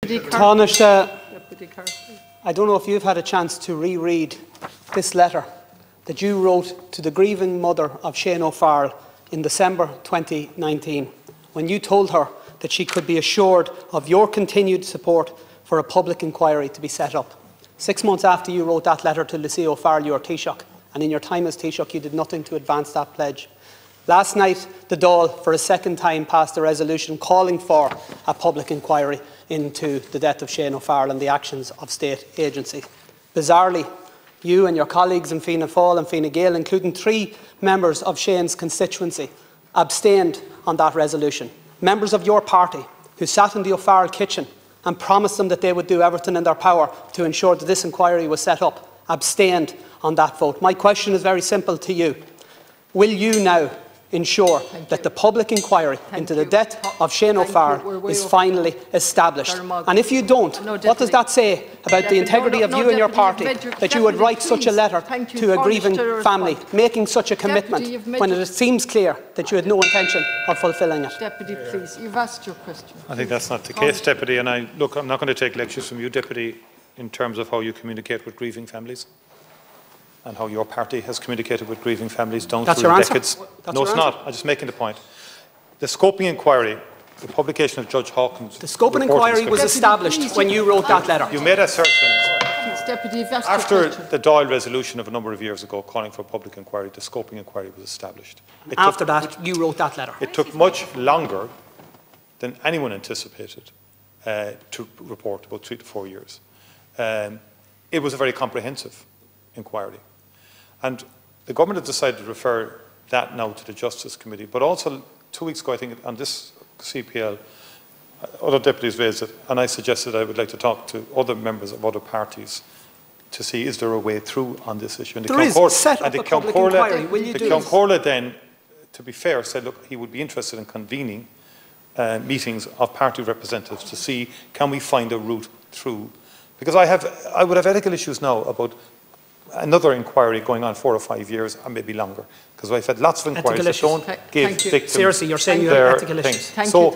Taoiseach, I don't know if you've had a chance to reread this letter that you wrote to the grieving mother of Shane O'Farrell in December 2019, when you told her that she could be assured of your continued support for a public inquiry to be set up. 6 months after you wrote that letter to Lucy O'Farrell, you were Taoiseach, and in your time as Taoiseach you did nothing to advance that pledge. Last night, the Dáil, for a second time, passed a resolution calling for a public inquiry into the death of Shane O'Farrell and the actions of state agencies. Bizarrely, you and your colleagues in Fianna Fáil and Fine Gael, including 3 members of Shane's constituency, abstained on that resolution. Members of your party who sat in the O'Farrell kitchen and promised them that they would do everything in their power to ensure that this inquiry was set up, abstained on that vote. My question is very simple to you. Will you now ensure that the public inquiry into the death of Shane O'Farrell is finally established? And if you don't, what does that say about the integrity of you and your party, that you would write such a letter to a grieving family, making such a commitment when it seems clear that you had no intention of fulfilling it? Deputy, please, you've asked your question. I think that's not the case, Deputy, and I'm not going to take lectures from you, Deputy, in terms of how you communicate with grieving families and how your party has communicated with grieving families down through the decades. No, it's not. I'm just making the point. The scoping inquiry, the publication of Judge Hawkins' the scoping inquiry was established when you wrote that letter. You made assertions. After the Dáil resolution of a number of years ago calling for a public inquiry, the scoping inquiry was established. After that, you wrote that letter. It took much longer than anyone anticipated to report, about 3 to 4 years. It was a very comprehensive inquiry. And the government has decided to refer that now to the Justice Committee. But also 2 weeks ago, I think, on this CPL, other deputies raised it, and I suggested I would like to talk to other members of other parties to see is there a way through on this issue. And there is. Set up a public inquiry. Will you do this? The Ceann then, to be fair, said, look, he would be interested in convening meetings of party representatives to see, can we find a route through? Because I would have ethical issues now about another inquiry going on 4 or 5 years, and maybe longer, because I've had lots of inquiries that don't give victims. Seriously, you're saying you have ethical issues. So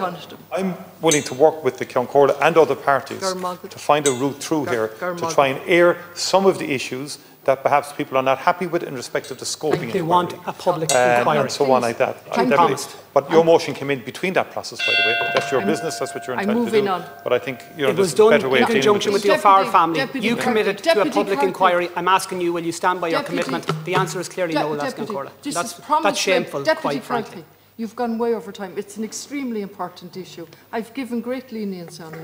I'm willing to work with the Ceann and other parties to find a route through here to try and air some of the issues that perhaps people are not happy with in respect of the scoping inquiry. They want a public inquiry. And so on like that. But your motion came in between that process, by the way. That's your business, that's what you're entitled to do. But I think it was done in conjunction with the O'Farrell family. You committed to a public inquiry. I'm asking you, will you stand by your commitment? The answer is clearly no, that's shameful, quite frankly. You've gone way over time. It's an extremely important issue. I've given great lenience on it.